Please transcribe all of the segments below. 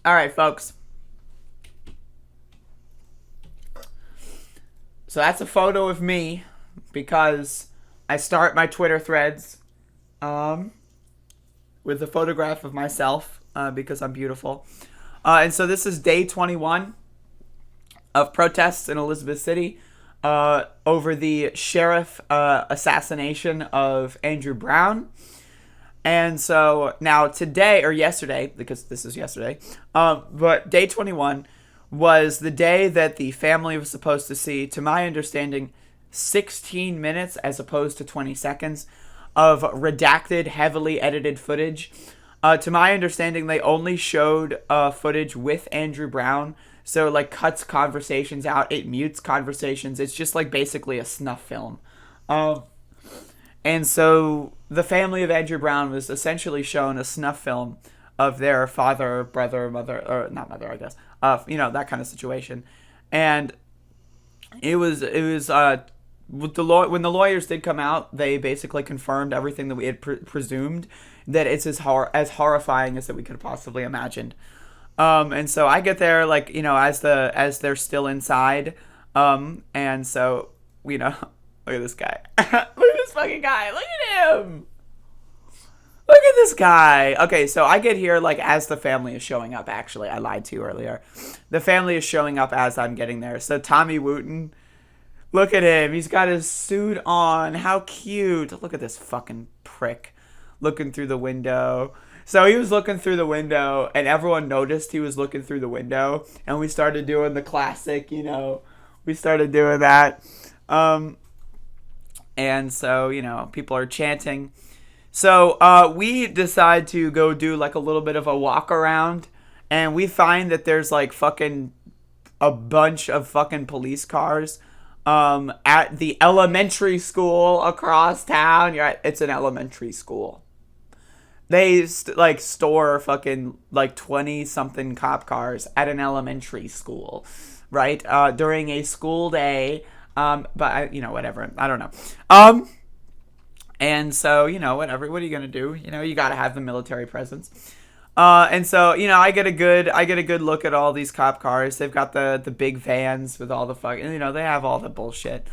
All right, folks. So that's a photo of me because I start my Twitter threads with a photograph of myself because I'm beautiful. And so this is day 21 of protests in Elizabeth City over the sheriff assassination of Andrew Brown. And so now today, or yesterday, because this is yesterday, but day 21 was the day that the family was supposed to see, to my understanding, 16 minutes as opposed to 20 seconds of redacted, heavily edited footage. To my understanding, they only showed footage with Andrew Brown. So, like, cuts conversations out. It mutes conversations. It's just, like, basically a snuff film. And so the family of Andrew Brown was essentially shown a snuff film of their father, brother, mother, or not mother, I guess. That kind of situation. And it was when the lawyers did come out, they basically confirmed everything that we had presumed, that it's as horrifying as that we could have possibly imagined. And so I get there, like, as they're still inside. And so, look at this guy. Look at this fucking guy. Look at him. Look at this guy. Okay, so I get here, like, as the family is showing up, actually. I lied to you earlier. The family is showing up as I'm getting there. So Tommy Wooten, look at him. He's got his suit on. How cute. Look at this fucking prick looking through the window. So he was looking through the window, and everyone noticed he was looking through the window, and we started doing the classic, we started doing that. And so, people are chanting. So we decide to go do, like, a little bit of a walk around, and we find that there's, like, fucking a bunch of fucking police cars at the elementary school across town. It's an elementary school. They, store fucking, 20-something cop cars at an elementary school, right? During a school day. But, whatever. I don't know. And so, whatever. What are you going to do? You got to have the military presence. And so, I get a good look at all these cop cars. They've got the big vans with all the fucking, they have all the bullshit.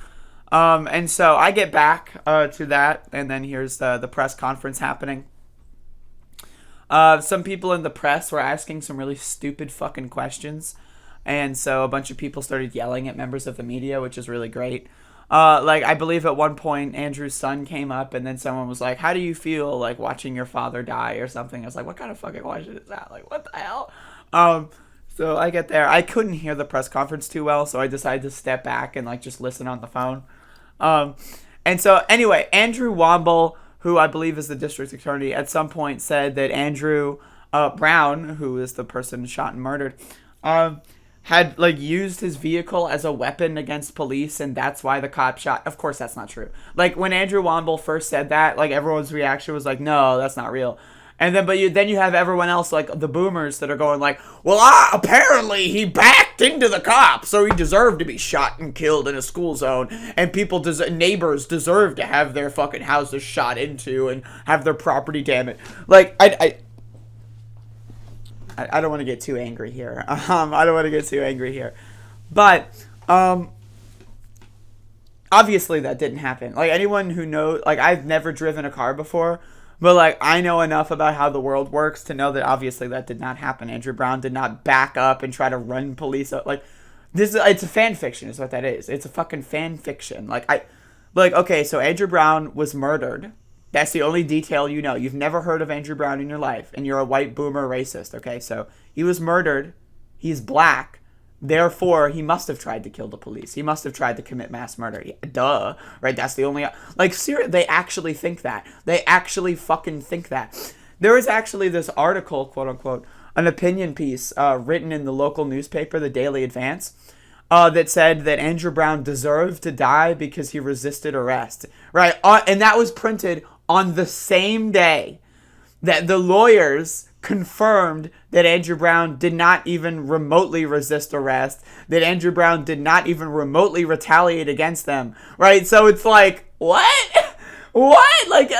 And so I get back to that, and then here's the press conference happening. Some people in the press were asking some really stupid fucking questions. And so a bunch of people started yelling at members of the media, which is really great. I believe at one point Andrew's son came up, and then someone was like, how do you feel, like, watching your father die or something? I was like, what kind of fucking question is that? Like, what the hell? So I get there. I couldn't hear the press conference too well, so I decided to step back and, like, just listen on the phone. And so anyway, Andrew Womble, who I believe is the district attorney, at some point said that Andrew Brown, who is the person shot and murdered, had, like, used his vehicle as a weapon against police, and that's why the cop shot. Of course, that's not true. Like, when Andrew Womble first said that, like, everyone's reaction was like, no, that's not real. And then, then you have everyone else, like, the boomers that are going like, well, apparently he backed into the cop, so he deserved to be shot and killed in a school zone, and neighbors deserve to have their fucking houses shot into and have their property damaged. Like, I don't want to get too angry here. But, obviously that didn't happen. Like, anyone who knows, like, I've never driven a car before, but, like, I know enough about how the world works to know that obviously that did not happen. Andrew Brown did not back up and try to run police up. Like, it's a fan fiction is what that is. It's a fucking fan fiction. Okay, so Andrew Brown was murdered. That's the only detail you know. You've never heard of Andrew Brown in your life, and you're a white boomer racist, okay? So he was murdered. He's black. Therefore, he must have tried to kill the police. He must have tried to commit mass murder. Duh. Right? That's the only... Like, seriously, they actually think that. They actually fucking think that. There is actually this article, quote-unquote, an opinion piece written in the local newspaper, the Daily Advance, that said that Andrew Brown deserved to die because he resisted arrest. Right? And that was printed on the same day that the lawyers confirmed that Andrew Brown did not even remotely resist arrest, that Andrew Brown did not even remotely retaliate against them, right? So it's like, what? What? Like,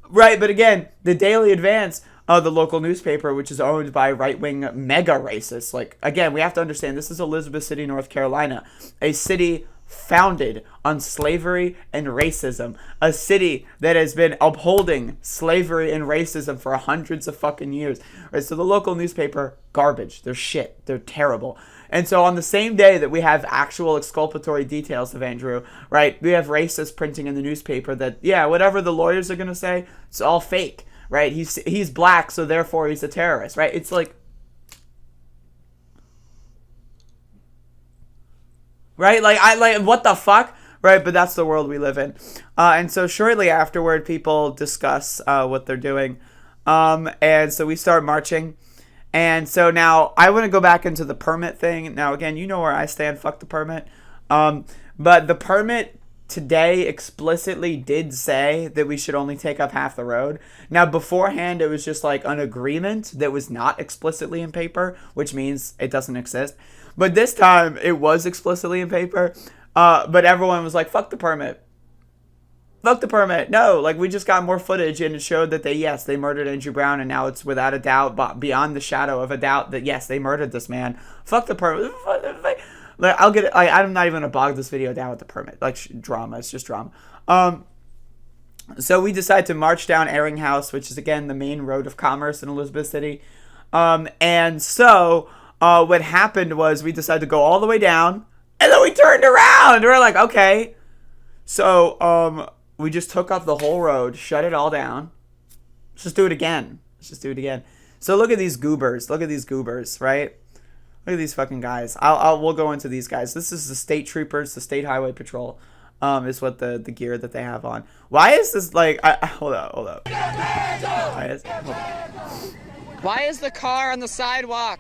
right, but again, the Daily Advance, the local newspaper, which is owned by right-wing mega racists. Like, again, we have to understand, this is Elizabeth City, North Carolina, a city founded on slavery and racism, a city that has been upholding slavery and racism for hundreds of fucking years. Right? So the local newspaper, garbage. They're shit. They're terrible. And so on the same day that we have actual exculpatory details of Andrew, right, we have racists printing in the newspaper that, yeah, whatever the lawyers are going to say, it's all fake, right? He's black, so therefore he's a terrorist, right? It's like, right? Like, what the fuck? Right? But that's the world we live in. And so shortly afterward, people discuss what they're doing. And so we start marching. And so now I want to go back into the permit thing. Now, again, you know where I stand. Fuck the permit. But the permit today explicitly did say that we should only take up half the road. Now, beforehand, it was just like an agreement that was not explicitly in paper, which means it doesn't exist. But this time, it was explicitly in paper. But everyone was like, fuck the permit. Fuck the permit. No, like, we just got more footage, and it showed that they murdered Andrew Brown, and now it's without a doubt, beyond the shadow of a doubt, that yes, they murdered this man. Fuck the permit. Like, I'll get it. I'm not even gonna bog this video down with the permit. Like, drama. It's just drama. So we decided to march down Airing House, which is again the main road of commerce in Elizabeth City. And so what happened was we decided to go all the way down, and then we turned around. We're like, okay. So we just took up the whole road, shut it all down. Let's just do it again. So look at these goobers. Right? Look at these fucking guys. We'll go into these guys. This is the state troopers, the state highway patrol. Is what the gear that they have on. Why is this like? Hold up. Why is the car on the sidewalk?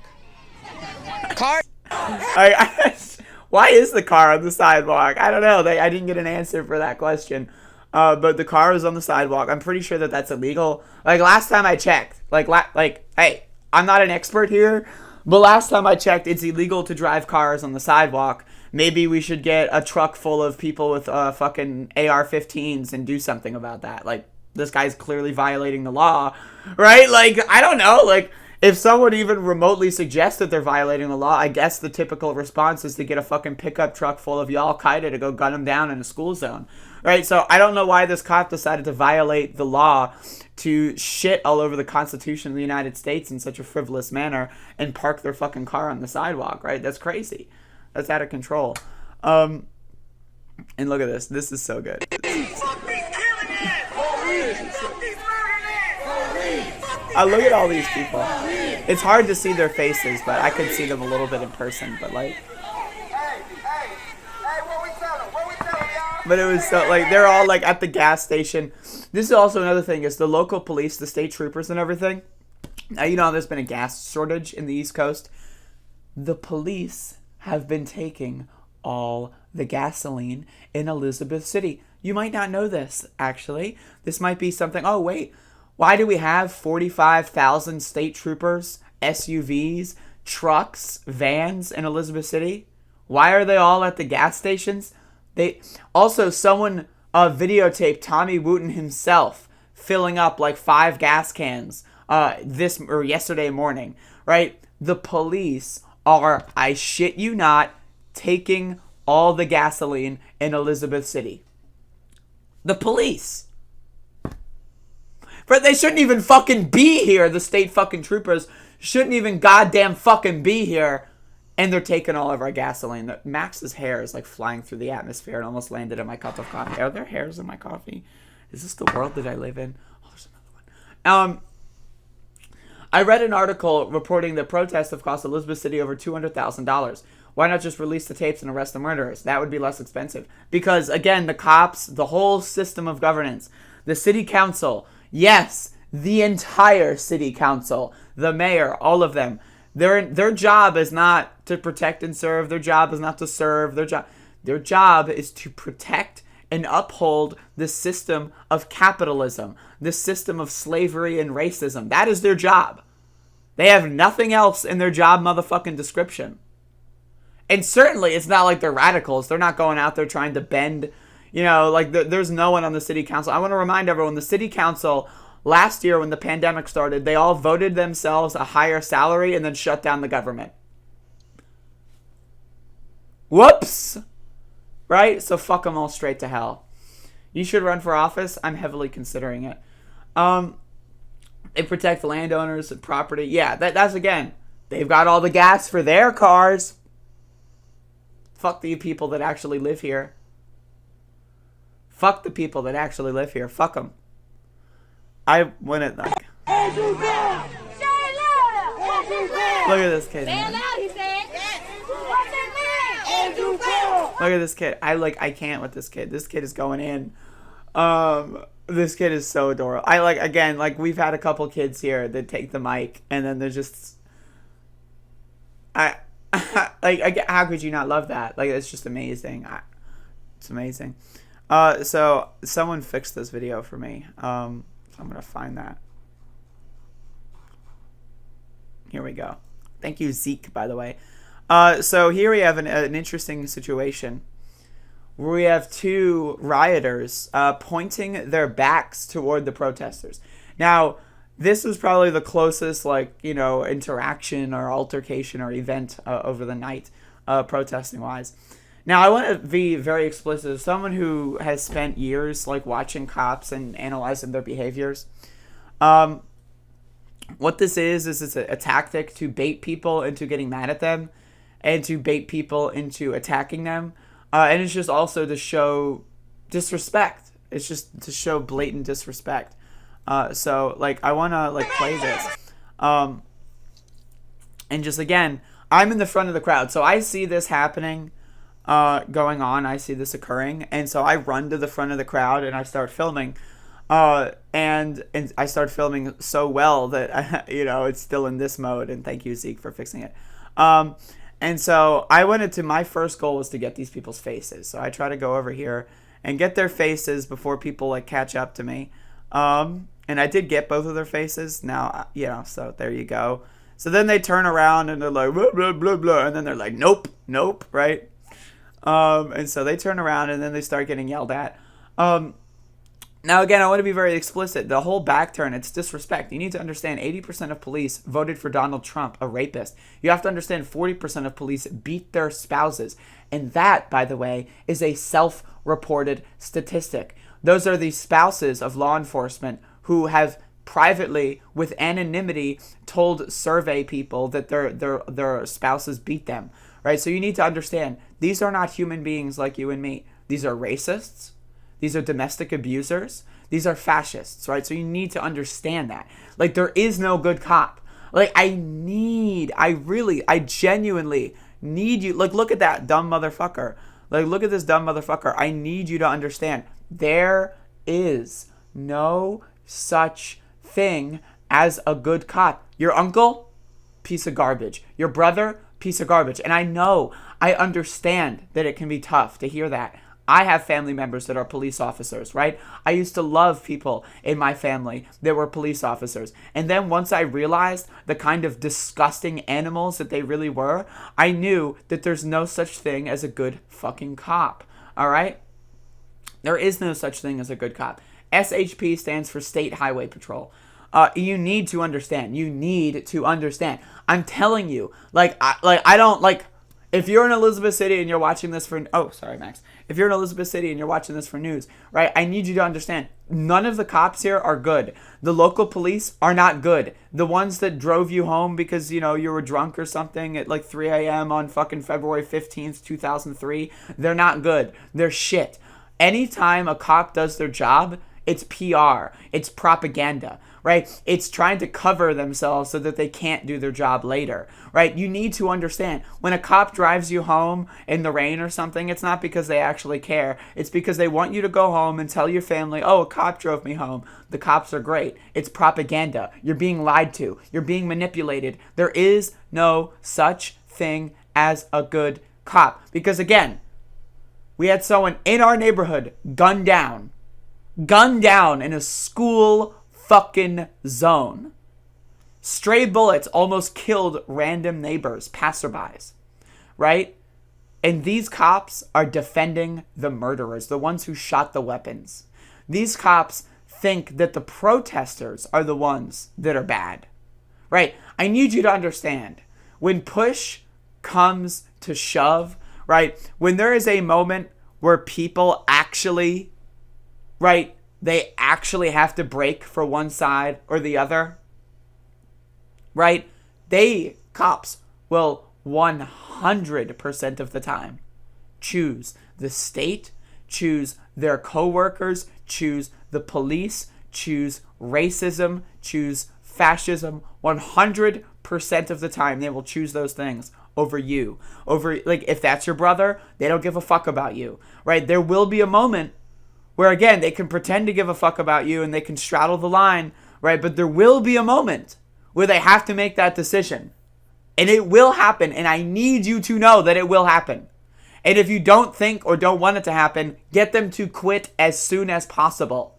Why is the car on the sidewalk? I don't know. I didn't get an answer for that question. But the car is on the sidewalk. I'm pretty sure that that's illegal. Like, last time I checked, hey, I'm not an expert here, but last time I checked, it's illegal to drive cars on the sidewalk. Maybe we should get a truck full of people with fucking AR-15s and do something about that. Like, this guy's clearly violating the law, right? Like, I don't know. Like, if someone even remotely suggests that they're violating the law, I guess the typical response is to get a fucking pickup truck full of Al-Qaeda to go gun them down in a school zone, right? So I don't know why this cop decided to violate the law, to shit all over the Constitution of the United States in such a frivolous manner and park their fucking car on the sidewalk, right? That's crazy. That's out of control. And look at this. This is so good. I look at all these people. It's hard to see their faces, but I could see them a little bit in person. But like, but it was so like they're all like at the gas station. This is also another thing: is the local police, the state troopers, and everything. Now you know there's been a gas shortage in the East Coast. The police have been taking all the gasoline in Elizabeth City. You might not know this, actually. This might be something. Oh wait. Why do we have 45,000 state troopers, SUVs, trucks, vans in Elizabeth City? Why are they all at the gas stations? Someone videotaped Tommy Wooten himself filling up like 5 gas cans yesterday morning, right? The police are, I shit you not, taking all the gasoline in Elizabeth City. The police. But they shouldn't even fucking be here. The state fucking troopers shouldn't even goddamn fucking be here. And they're taking all of our gasoline. Max's hair is like flying through the atmosphere and almost landed in my cup of coffee. Are there hairs in my coffee? Is this the world that I live in? Oh, there's another one. I read an article reporting that protests have cost Elizabeth City over $200,000. Why not just release the tapes and arrest the murderers? That would be less expensive. Because, again, the cops, the whole system of governance, the city council, yes, the entire city council, the mayor, all of them, their job is not to protect and serve. Their job is not to serve. Their job is to protect and uphold the system of capitalism, the system of slavery and racism. That is their job. They have nothing else in their job motherfucking description. And certainly it's not like they're radicals. They're not going out there trying to bend, like there's no one on the city council. I want to remind everyone, the city council last year when the pandemic started, they all voted themselves a higher salary and then shut down the government. Whoops! Right? So fuck them all straight to hell. You should run for office. I'm heavily considering it. They protect landowners and property. Yeah, that's again. They've got all the gas for their cars. Fuck the people that actually live here. Fuck the people that actually live here. Fuck them. I wouldn't like. Look at this kid. Look at this kid. I can't with this kid. This kid is going in. This kid is so adorable. We've had a couple kids here that take the mic and then they're just how could you not love that? Like, it's just amazing. It's amazing. So someone fixed this video for me. So I'm gonna find that. Here we go. Thank you, Zeke, by the way. So here we have an interesting situation where we have two rioters pointing their backs toward the protesters. Now, this was probably the closest, interaction or altercation or event over the night, protesting-wise. Now, I want to be very explicit. As someone who has spent years, watching cops and analyzing their behaviors, what this is it's a tactic to bait people into getting mad at them and to bait people into attacking them. And it's just also to show disrespect. It's just to show blatant disrespect. So I want to play this. And just again, I'm in the front of the crowd. So I see this happening, going on. I see this occurring. And so I run to the front of the crowd and I start filming. And I start filming so well that, it's still in this mode. And thank you, Zeke, for fixing it. And so I went into, my first goal was to get these people's faces. So I try to go over here and get their faces before people catch up to me. And I did get both of their faces. Now, so there you go. So then they turn around and they're like, blah, blah, blah, blah. And then they're like, nope, nope, right? And so they turn around and then they start getting yelled at. Now, again, I want to be very explicit. The whole back turn, it's disrespect. You need to understand 80% of police voted for Donald Trump, a rapist. You have to understand 40% of police beat their spouses. And that, by the way, is a self-reported statistic. Those are the spouses of law enforcement who have privately, with anonymity, told survey people that their spouses beat them. Right? So you need to understand, these are not human beings like you and me. These are racists. These are domestic abusers. These are fascists, right? So you need to understand that. There is no good cop. I genuinely need you. Look at that dumb motherfucker. Look at this dumb motherfucker. I need you to understand. There is no such thing as a good cop. Your uncle, piece of garbage. Your brother, piece of garbage. And I understand that it can be tough to hear that. I have family members that are police officers, right? I used to love people in my family that were police officers. And then once I realized the kind of disgusting animals that they really were, I knew that there's no such thing as a good fucking cop, all right? There is no such thing as a good cop. SHP stands for State Highway Patrol. You need to understand. You need to understand. I'm telling you, if you're in Elizabeth City and you're watching this for... Oh, sorry, Max. If you're in Elizabeth City and you're watching this for news, right, I need you to understand, none of the cops here are good. The local police are not good. The ones that drove you home because, you were drunk or something at 3 a.m. on fucking February 15th, 2003, they're not good. They're shit. Anytime a cop does their job, it's PR. It's propaganda. Right? It's trying to cover themselves so that they can't do their job later, right? You need to understand, when a cop drives you home in the rain or something, it's not because they actually care. It's because they want you to go home and tell your family, oh, a cop drove me home. The cops are great. It's propaganda. You're being lied to. You're being manipulated. There is no such thing as a good cop. Because again, we had someone in our neighborhood gunned down in a school fucking zone. Stray bullets almost killed random neighbors, passerbys, right? And these cops are defending the murderers, the ones who shot the weapons. These cops think that the protesters are the ones that are bad, right? I need you to understand, when push comes to shove, right? When there is a moment where people actually, right, they actually have to break for one side or the other, right? Cops will 100% of the time choose the state, choose their coworkers, choose the police, choose racism, choose fascism. 100% of the time they will choose those things over you. Over, like, if that's your brother, they don't give a fuck about you, right? There will be a moment where, again, they can pretend to give a fuck about you and they can straddle the line, right? But there will be a moment where they have to make that decision. And it will happen, and I need you to know that it will happen. And if you don't think or don't want it to happen, get them to quit as soon as possible.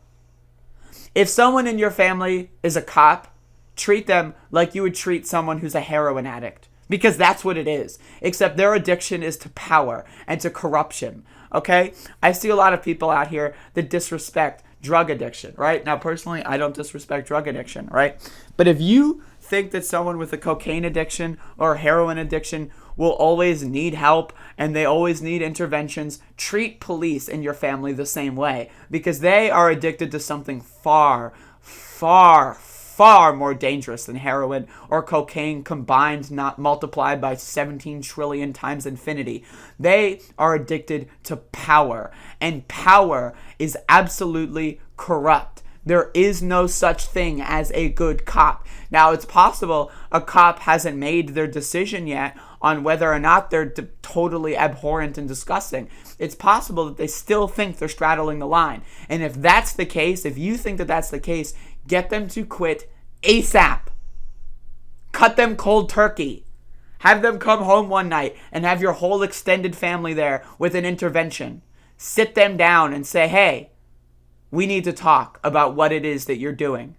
If someone in your family is a cop, treat them like you would treat someone who's a heroin addict. Because that's what it is. Except their addiction is to power and to corruption. Okay? I see a lot of people out here that disrespect drug addiction, right? Now, personally, I don't disrespect drug addiction, right? But if you think that someone with a cocaine addiction or heroin addiction will always need help and they always need interventions, treat police in your family the same way, because they are addicted to something far, far, far more dangerous than heroin or cocaine combined, not multiplied by 17 trillion times infinity. They are addicted to power, and power is absolutely corrupt. There is no such thing as a good cop. Now, it's possible a cop hasn't made their decision yet on whether or not they're totally abhorrent and disgusting. It's possible that they still think they're straddling the line. And if that's the case, if you think that that's the case, get them to quit ASAP. Cut them cold turkey. Have them come home one night and have your whole extended family there with an intervention. Sit them down and say, hey, we need to talk about what it is that you're doing.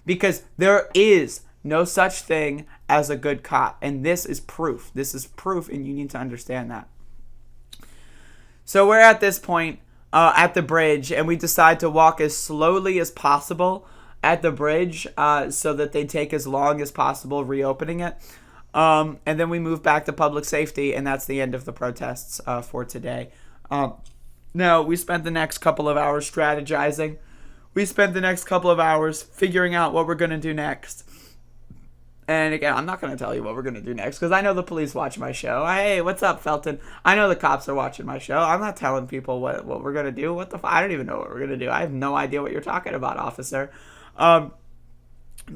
Because there is no such thing as a good cop. And this is proof. This is proof, and you need to understand that. So we're at this point at the bridge, and we decide to walk as slowly as possible at the bridge so that they take as long as possible reopening it. And then we move back to public safety, and that's the end of the protests for today. Now, we spent the next couple of hours strategizing. We spent the next couple of hours figuring out what we're going to do next. And again, I'm not going to tell you what we're going to do next because I know the police watch my show. Hey, what's up, Felton? I know the cops are watching my show. I'm not telling people what we're going to do. What the I don't even know what we're going to do. I have no idea what you're talking about, officer. But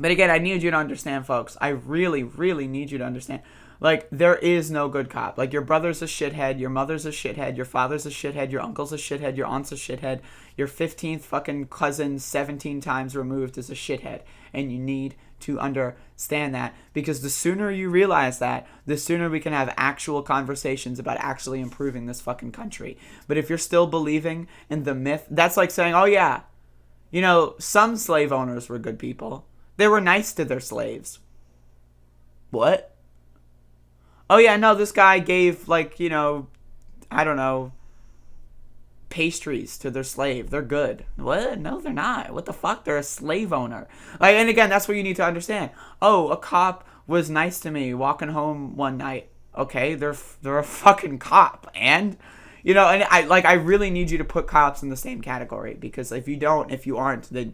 again, I need you to understand, folks. I really, really need you to understand. Like, there is no good cop. Like, your brother's a shithead, your mother's a shithead, your father's a shithead, your uncle's a shithead, your aunt's a shithead, your 15th fucking cousin 17 times removed is a shithead. And you need to understand that, because the sooner you realize that, the sooner we can have actual conversations about actually improving this fucking country. But if you're still believing in the myth, that's like saying, oh yeah, you know, some slave owners were good people. They were nice to their slaves. What? Oh yeah, no, this guy gave, like, you know, I don't know, pastries to their slave. They're good. What? No, they're not. What the fuck? They're a slave owner. Like, and again, that's what you need to understand. Oh, a cop was nice to me walking home one night. Okay, they're a fucking cop. And, you know, and I really need you to put cops in the same category, because if you aren't, then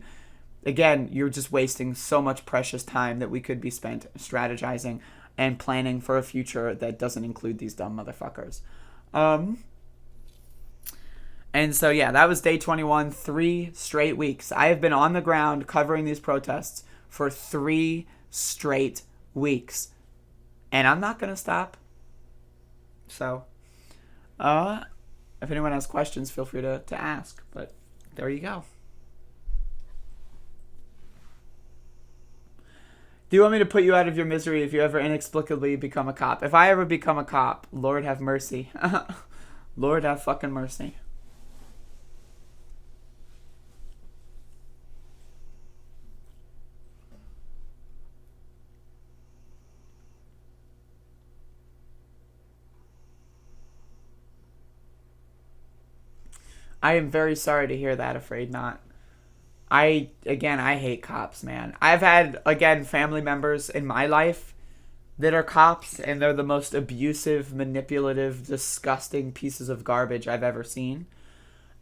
again, you're just wasting so much precious time that we could be spent strategizing and planning for a future that doesn't include these dumb motherfuckers. And so, yeah, that was day 21, 3 straight weeks. I have been on the ground covering these protests for 3 straight weeks. And I'm not going to stop. So, if anyone has questions, feel free to ask. But there you go. Do you want me to put you out of your misery if you ever inexplicably become a cop? If I ever become a cop, Lord have mercy. Lord have fucking mercy. I am very sorry to hear that, afraid not. I hate cops, man. I've had, again, family members in my life that are cops, and they're the most abusive, manipulative, disgusting pieces of garbage I've ever seen.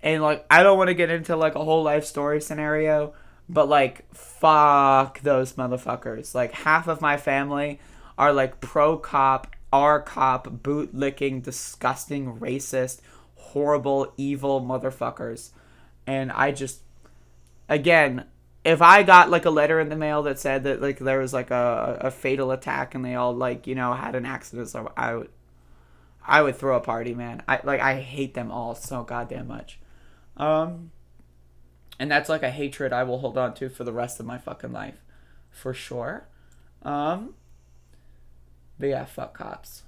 And, like, I don't want to get into, like, a whole life story scenario, but, like, fuck those motherfuckers. Like, half of my family are, like, pro-cop, R-cop, boot-licking, disgusting, racist, horrible, evil motherfuckers. And I just, again, if I got, like, a letter in the mail that said that, like, there was, like, a fatal attack and they all, like, you know, had an accident, so I would throw a party, man. I hate them all so goddamn much. And that's, like, a hatred I will hold on to for the rest of my fucking life. For sure. But yeah, fuck cops.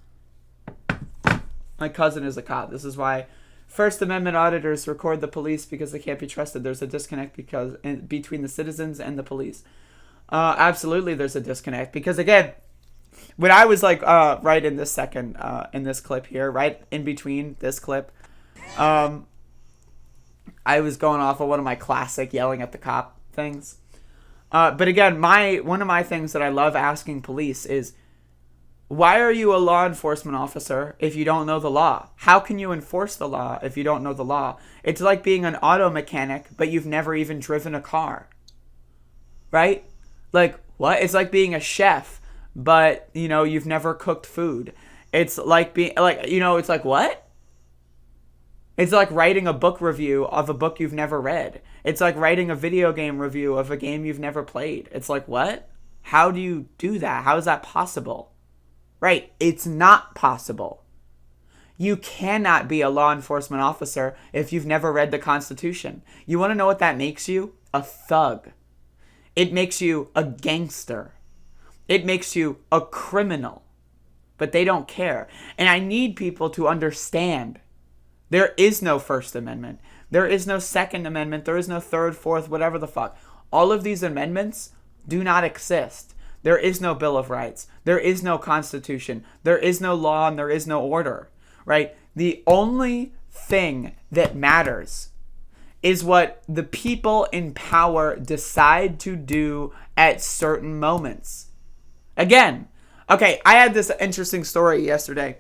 My cousin is a cop. This is why First Amendment auditors record the police, because they can't be trusted. There's a disconnect between the citizens and the police. Absolutely, there's a disconnect. Because, again, when I was, like, right in this second, in this clip here, right in between this clip, I was going off of one of my classic yelling at the cop things. But, again, one of my things that I love asking police is, why are you a law enforcement officer if you don't know the law? How can you enforce the law if you don't know the law? It's like being an auto mechanic, but you've never even driven a car. Right? Like, what? It's like being a chef, but, you know, you've never cooked food. It's like being, like, you know, it's like, what? It's like writing a book review of a book you've never read. It's like writing a video game review of a game you've never played. It's like, what? How do you do that? How is that possible? Right, it's not possible. You cannot be a law enforcement officer if you've never read the Constitution. You want to know what that makes you? A thug. It makes you a gangster. It makes you a criminal. But they don't care. And I need people to understand there is no First Amendment. There is no Second Amendment. There is no Third, Fourth, whatever the fuck. All of these amendments do not exist. There is no Bill of Rights. There is no Constitution. There is no law and there is no order, right? The only thing that matters is what the people in power decide to do at certain moments. Again, okay, I had this interesting story yesterday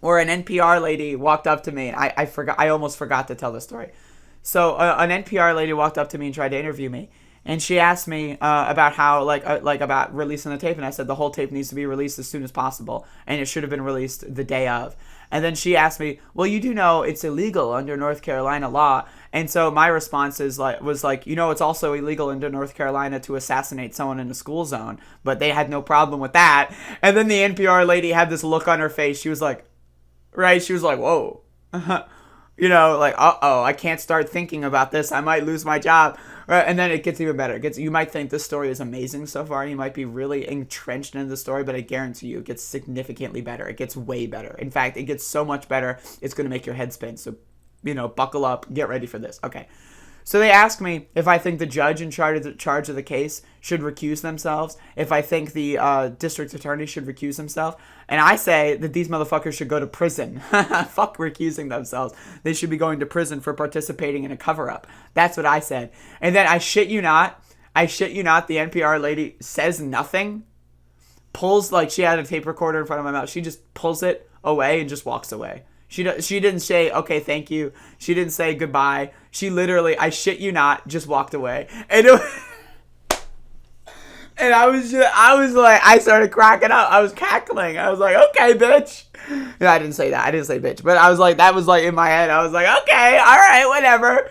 where an NPR lady walked up to me. I almost forgot to tell the story. So an NPR lady walked up to me and tried to interview me. And she asked me about how, about releasing the tape. And I said the whole tape needs to be released as soon as possible. And it should have been released the day of. And then she asked me, well, you do know it's illegal under North Carolina law. And so my response was you know, it's also illegal under North Carolina to assassinate someone in a school zone. But they had no problem with that. And then the NPR lady had this look on her face. She was like, right? She was like, whoa. You know, like, uh-oh, I can't start thinking about this. I might lose my job. Right? And then it gets even better. You might think this story is amazing so far. You might be really entrenched in the story, but I guarantee you it gets significantly better. It gets way better. In fact, it gets so much better, it's going to make your head spin. So, you know, buckle up. Get ready for this. Okay. So they asked me if I think the judge in charge of the case should recuse themselves, if I think the district attorney should recuse himself, and I say that these motherfuckers should go to prison. Fuck recusing themselves. They should be going to prison for participating in a cover-up. That's what I said. And then I shit you not, the NPR lady says nothing, pulls, like she had a tape recorder in front of my mouth, she just pulls it away and just walks away. She didn't say, okay, thank you. She didn't say goodbye. She literally, I shit you not, just walked away. And and I started cracking up. I was cackling. I was like, okay, bitch. No, I didn't say that. I didn't say bitch. But I was like, that was like in my head. I was like, okay, all right, whatever.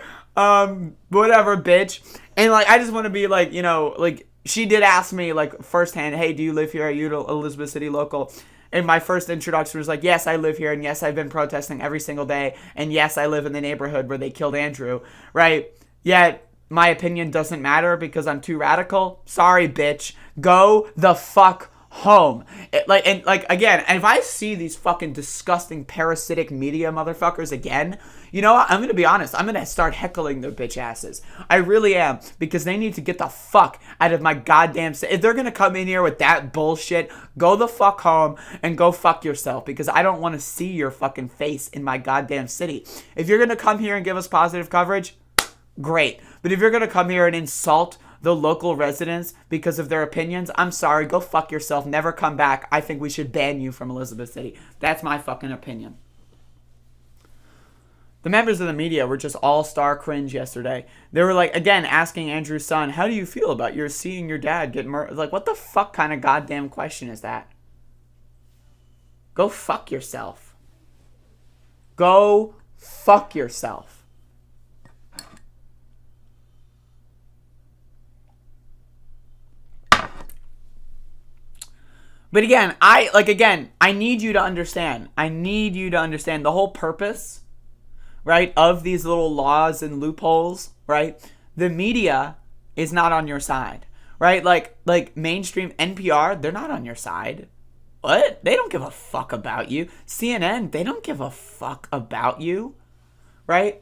Whatever, bitch. And like, I just want to be like, you know, like she did ask me like firsthand, hey, do you live here? Are you Elizabeth City local? And my first introduction was like, yes, I live here, and yes, I've been protesting every single day, and yes, I live in the neighborhood where they killed Andrew, right? Yet, my opinion doesn't matter because I'm too radical. Sorry, bitch. Go the fuck home. Again, and if I see these fucking disgusting parasitic media motherfuckers again, you know what? I'm going to be honest. I'm going to start heckling their bitch asses. I really am, because they need to get the fuck out of my goddamn city. If they're going to come in here with that bullshit, go the fuck home and go fuck yourself, because I don't want to see your fucking face in my goddamn city. If you're going to come here and give us positive coverage, great. But if you're going to come here and insult the local residents because of their opinions, I'm sorry, go fuck yourself. Never come back. I think we should ban you from Elizabeth City. That's my fucking opinion. The members of the media were just all-star cringe yesterday. They were like, again, asking Andrew's son, how do you feel about seeing your dad get murdered? Like, what the fuck kind of goddamn question is that? Go fuck yourself. Go fuck yourself. But again, I need you to understand. I need you to understand the whole purpose, right, of these little laws and loopholes, right? The media is not on your side, right? Like mainstream NPR, they're not on your side. What? They don't give a fuck about you. CNN, they don't give a fuck about you, right?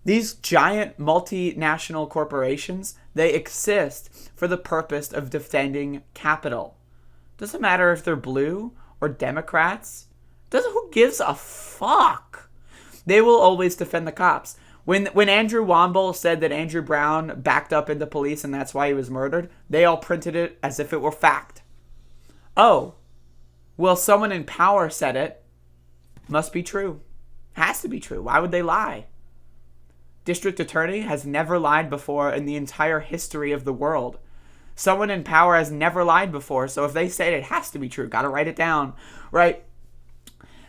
These giant multinational corporations, they exist for the purpose of defending capital. Doesn't matter if they're blue or Democrats. Who gives a fuck? They will always defend the cops. When Andrew Womble said that Andrew Brown backed up into police and that's why he was murdered, they all printed it as if it were fact. Oh, well, someone in power said it. Must be true. Has to be true. Why would they lie? District attorney has never lied before in the entire history of the world. Someone in power has never lied before, so if they say it has to be true. Gotta write it down, right?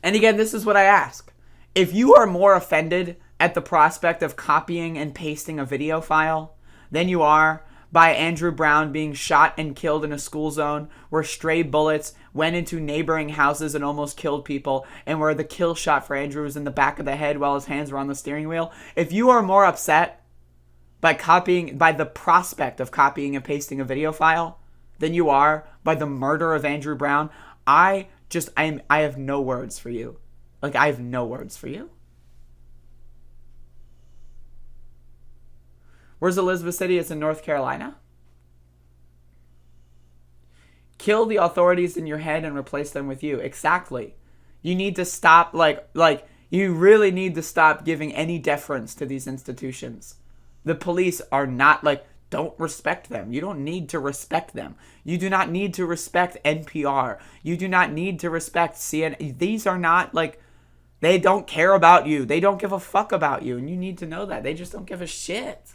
And again, this is what I ask. If you are more offended at the prospect of copying and pasting a video file than you are by Andrew Brown being shot and killed in a school zone where stray bullets went into neighboring houses and almost killed people, and where the kill shot for Andrew was in the back of the head while his hands were on the steering wheel, if you are more upset by the prospect of copying and pasting a video file than you are by the murder of Andrew Brown, I have no words for you. Like, I have no words for you. Where's Elizabeth City? It's in North Carolina. Kill the authorities in your head and replace them with you. Exactly. You need to stop, you really need to stop giving any deference to these institutions. The police are not, don't respect them. You don't need to respect them. You do not need to respect NPR. You do not need to respect CNN. These are not, they don't care about you. They don't give a fuck about you. And you need to know that. They just don't give a shit.